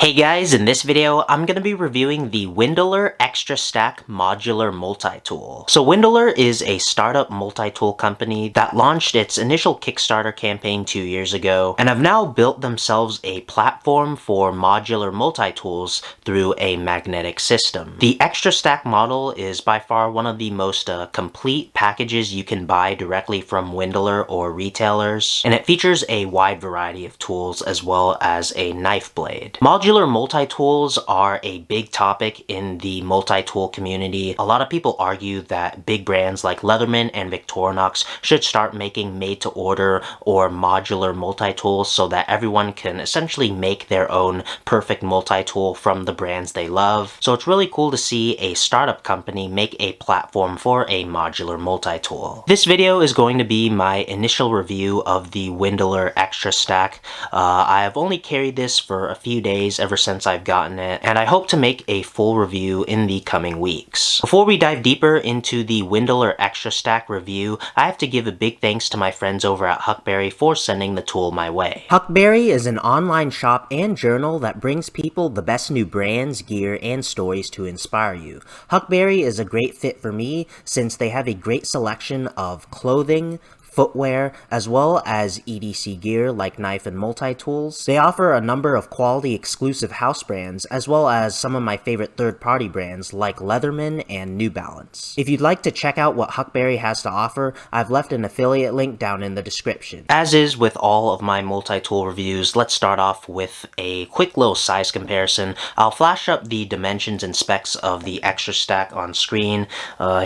Hey guys, in this video, I'm going to be reviewing the Windeler Extra Stak Modular Multitool. So Windeler is a startup multi-tool company that launched its initial Kickstarter campaign 2 years ago, and have now built themselves a platform for modular multi-tools through a magnetic system. The Extra Stak model is by far one of the most complete packages you can buy directly from Windeler or retailers, and it features a wide variety of tools as well as a knife blade. Modular multi-tools are a big topic in the multi-tool community. A lot of people argue that big brands like Leatherman and Victorinox should start making made-to-order or modular multi-tools so that everyone can essentially make their own perfect multi-tool from the brands they love. So it's really cool to see a startup company make a platform for a modular multi-tool. This video is going to be my initial review of the Windeler Extra Stak. I have only carried this for a few days ever since I've gotten it, and I hope to make a full review in the coming weeks. Before we dive deeper into the Windeler Extra Stak review, I have to give a big thanks to my friends over at Huckberry for sending the tool my way. Huckberry is an online shop and journal that brings people the best new brands, gear, and stories to inspire you. Huckberry is a great fit for me since they have a great selection of clothing, footwear, as well as EDC gear like knife and multi-tools. They offer a number of quality exclusive house brands, as well as some of my favorite third-party brands like Leatherman and New Balance. If you'd like to check out what Huckberry has to offer, I've left an affiliate link down in the description. As is with all of my multi-tool reviews, let's start off with a quick little size comparison. I'll flash up the dimensions and specs of the Extra Stak on screen.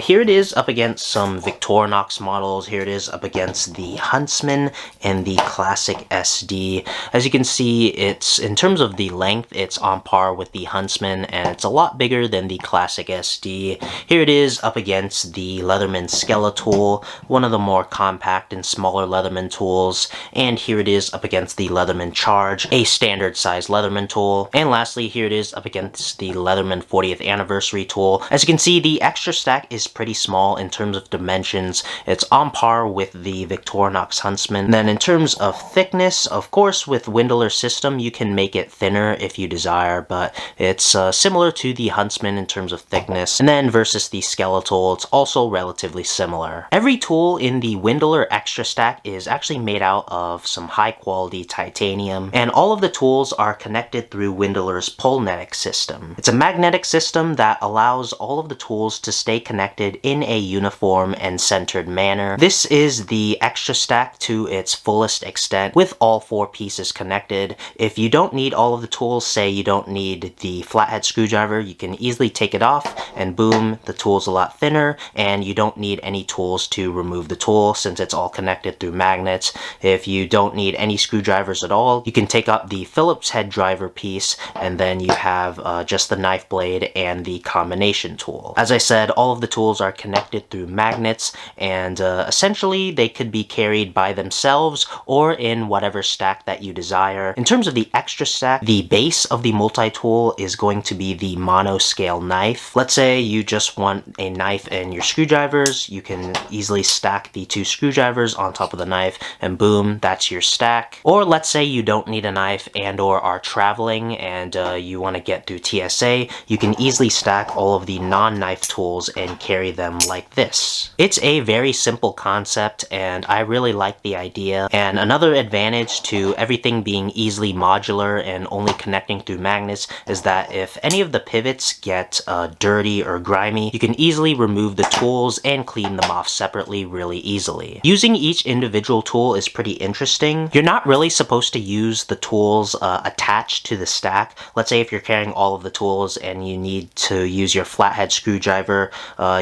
Here it is up against some Victorinox models. Here it is up against the Huntsman and the Classic SD. As you can see, it's in terms of the length, it's on par with the Huntsman, and it's a lot bigger than the Classic SD. Here it is up against the Leatherman Skeletal, one of the more compact and smaller Leatherman tools, and here it is up against the Leatherman Charge, a standard size Leatherman tool, and lastly here it is up against the Leatherman 40th Anniversary tool. As you can see, the Extra Stak is pretty small in terms of dimensions. It's on par with the Victorinox Huntsman. Then in terms of thickness, of course with Windeler system you can make it thinner if you desire, but it's similar to the Huntsman in terms of thickness. And then versus the Skeletal, it's also relatively similar. Every tool in the Windeler Extra Stak is actually made out of some high quality titanium, and all of the tools are connected through Windeler's Pulnetic system. It's a magnetic system that allows all of the tools to stay connected in a uniform and centered manner. This is the Extra Stak to its fullest extent with all 4 pieces connected. If you don't need all of the tools, say you don't need the flathead screwdriver, you can easily take it off and boom, the tool's a lot thinner, and you don't need any tools to remove the tool since it's all connected through magnets. If you don't need any screwdrivers at all, you can take out the Phillips head driver piece, and then you have just the knife blade and the combination tool. As I said, all of the tools are connected through magnets, and essentially they could be carried by themselves or in whatever stack that you desire. In terms of the Extra Stak, the base of the multi-tool is going to be the monoscale knife. Let's say you just want a knife and your screwdrivers, you can easily stack the 2 screwdrivers on top of the knife and boom, that's your stack. Or let's say you don't need a knife and or are traveling and you want to get through TSA, you can easily stack all of the non-knife tools and carry them like this. It's a very simple concept, and I really like the idea. And another advantage to everything being easily modular and only connecting through magnets is that if any of the pivots get dirty or grimy, you can easily remove the tools and clean them off separately really easily. Using each individual tool is pretty interesting. You're not really supposed to use the tools attached to the stack. Let's say if you're carrying all of the tools and you need to use your flathead screwdriver,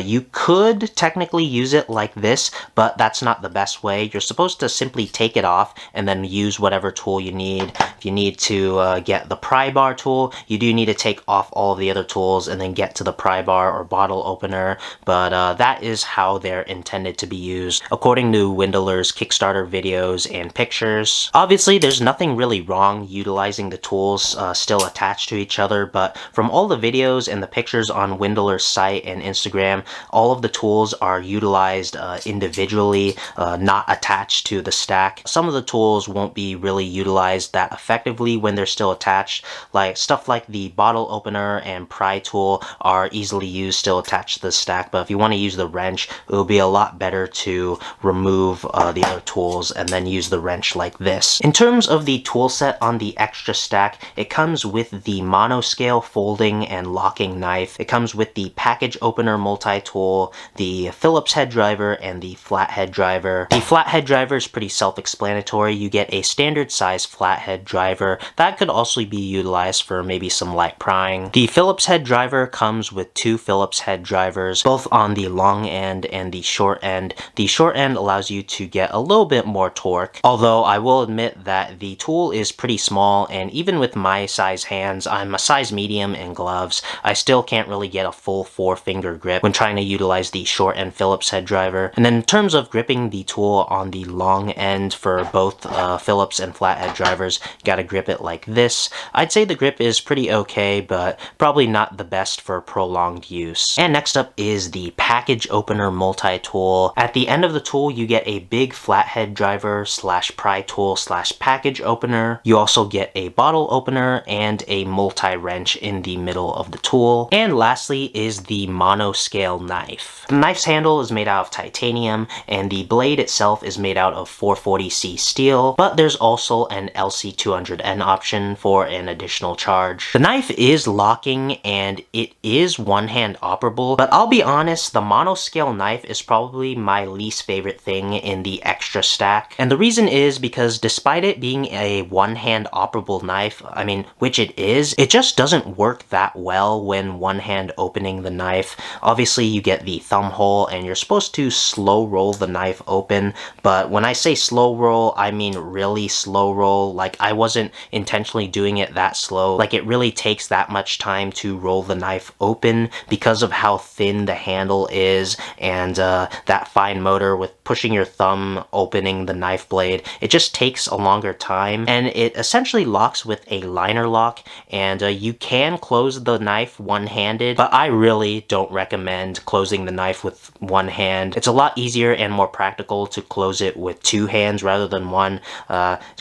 you could technically use it like this, but that's not the best way. You're supposed to simply take it off and then use whatever tool you need. If you need to get the pry bar tool, you do need to take off all of the other tools and then get to the pry bar or bottle opener, but that is how they're intended to be used according to Windeler's Kickstarter videos and pictures. Obviously there's nothing really wrong utilizing the tools still attached to each other, but from all the videos and the pictures on Windeler's site and Instagram, all of the tools are utilized individually. not attached to the stack. Some of the tools won't be really utilized that effectively when they're still attached. Like stuff like the bottle opener and pry tool are easily used still attached to the stack, but if you want to use the wrench, it will be a lot better to remove the other tools and then use the wrench like this. In terms of the tool set on the Extra Stak, it comes with the monoscale folding and locking knife. It comes with the package opener multi-tool, the Phillips head driver, and the flathead driver. The flathead driver is pretty self-explanatory. You get a standard size flathead driver that could also be utilized for maybe some light prying. The Phillips head driver comes with two Phillips head drivers, both on the long end and the short end. The short end allows you to get a little bit more torque, although I will admit that the tool is pretty small, and even with my size hands, I'm a size medium in gloves, I still can't really get a full 4-finger grip when trying to utilize the short end Phillips head driver. And then in terms of gripping the tool on the long end for both Phillips and flathead drivers, you gotta grip it like this. I'd say the grip is pretty okay, but probably not the best for prolonged use. And next up is the package opener multi-tool. At the end of the tool, you get a big flathead driver slash pry tool slash package opener. You also get a bottle opener and a multi-wrench in the middle of the tool. And lastly is the monoscale knife. The knife's handle is made out of titanium, and the blade itself is made out of 440C steel, but there's also an LC200N option for an additional charge. The knife is locking and it is one-hand operable, but I'll be honest, the monoscale knife is probably my least favorite thing in the Extra Stak. And the reason is because despite it being a one-hand operable knife, I mean, which it is, it just doesn't work that well when one-hand opening the knife. Obviously, you get the thumb hole and you're supposed to slow roll the knife open, but when I say slow roll, I mean really slow roll. Like, I wasn't intentionally doing it that slow. Like, it really takes that much time to roll the knife open because of how thin the handle is and that fine motor with pushing your thumb opening the knife blade. It just takes a longer time, and it essentially locks with a liner lock, and you can close the knife one-handed, but I really don't recommend closing the knife with one hand. It's a lot easier and more practical to close it with two hands rather than one.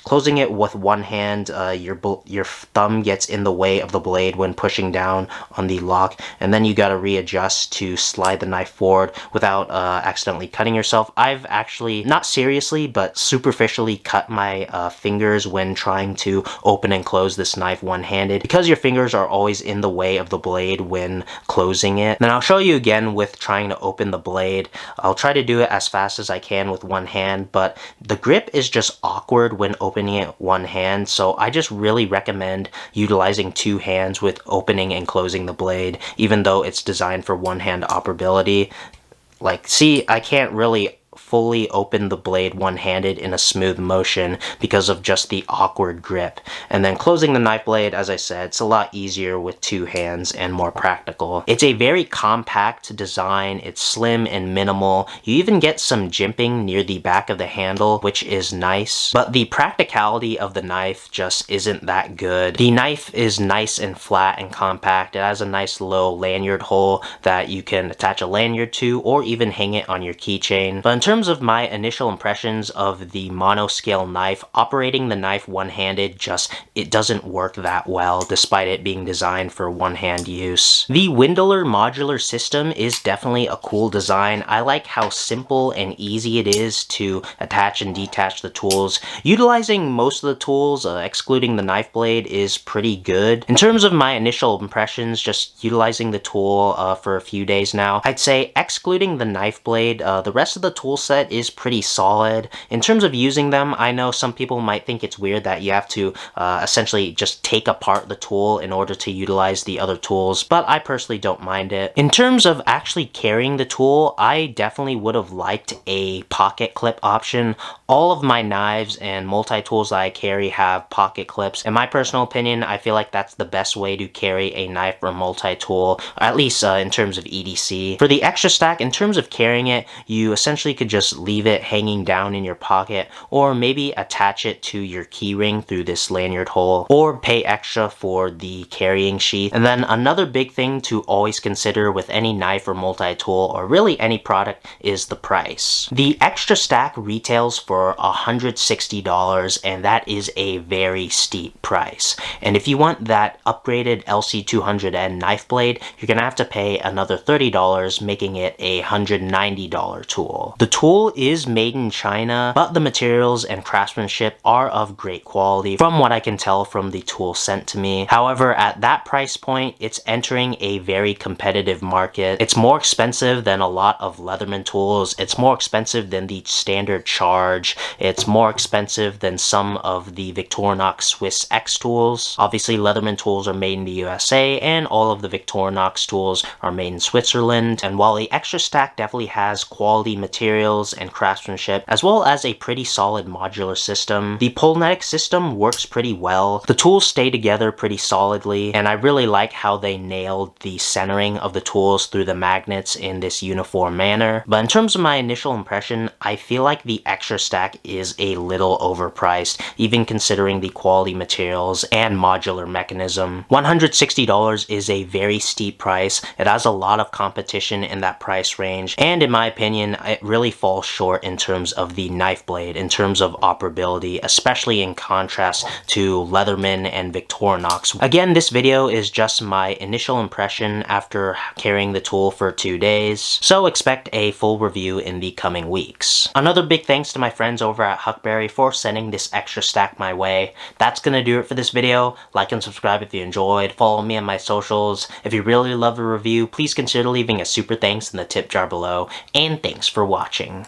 Closing it with one hand, your thumb gets in the way of the blade when pushing down on the lock, and then you gotta readjust to slide the knife forward without accidentally cutting yourself. I've actually, not seriously, but superficially cut my fingers when trying to open and close this knife one-handed, because your fingers are always in the way of the blade when closing it. Then I'll show you again with trying to open the blade. I'll try to do it as fast as I can with one hand, but the grip is just awkward when opening it one hand, so I just really recommend utilizing two hands with opening and closing the blade, even though it's designed for one-hand operability. Like, see, I can't really fully open the blade one-handed in a smooth motion because of just the awkward grip. And then closing the knife blade, as I said, it's a lot easier with two hands and more practical. It's a very compact design, it's slim and minimal. You even get some jimping near the back of the handle, which is nice, but the practicality of the knife just isn't that good. The knife is nice and flat and compact. It has a nice low lanyard hole that you can attach a lanyard to or even hang it on your keychain. But in terms of my initial impressions of the monoscale knife, operating the knife one-handed it doesn't work that well despite it being designed for one-hand use. The Windeler modular system is definitely a cool design. I like how simple and easy it is to attach and detach the tools. Utilizing most of the tools, excluding the knife blade, is pretty good. In terms of my initial impressions, just utilizing the tool for a few days now, I'd say excluding the knife blade, the rest of the tool set is pretty solid. In terms of using them, I know some people might think it's weird that you have to essentially just take apart the tool in order to utilize the other tools, but I personally don't mind it. In terms of actually carrying the tool, I definitely would have liked a pocket clip option. All of my knives and multi-tools that I carry have pocket clips. In my personal opinion, I feel like that's the best way to carry a knife or multi-tool, at least in terms of EDC. For the Extra Stak, in terms of carrying it, you essentially could could just leave it hanging down in your pocket, or maybe attach it to your keyring through this lanyard hole, or pay extra for the carrying sheath. And then another big thing to always consider with any knife or multi-tool, or really any product, is the price. The Extra Stak retails for $160, and that is a very steep price. And if you want that upgraded LC200N knife blade, you're gonna have to pay another $30, making it a $190 tool. The tool is made in China, but the materials and craftsmanship are of great quality from what I can tell from the tool sent to me. However, at that price point, it's entering a very competitive market. It's more expensive than a lot of Leatherman tools. It's more expensive than the standard Charge. It's more expensive than some of the Victorinox Swiss X tools. Obviously, Leatherman tools are made in the USA, and all of the Victorinox tools are made in Switzerland. And while the Extra Stak definitely has quality materials and craftsmanship, as well as a pretty solid modular system, the Pulnetic system works pretty well. The tools stay together pretty solidly, and I really like how they nailed the centering of the tools through the magnets in this uniform manner. But in terms of my initial impression, I feel like the Extra Stak is a little overpriced, even considering the quality materials and modular mechanism. $160 is a very steep price. It has a lot of competition in that price range, and in my opinion, it really falls short in terms of the knife blade, in terms of operability, especially in contrast to Leatherman and Victorinox. Again, this video is just my initial impression after carrying the tool for 2 days, so expect a full review in the coming weeks. Another big thanks to my friends over at Huckberry for sending this Extra Stak my way. That's gonna do it for this video. Like and subscribe if you enjoyed. Follow me on my socials. If you really love the review, please consider leaving a super thanks in the tip jar below, and thanks for watching.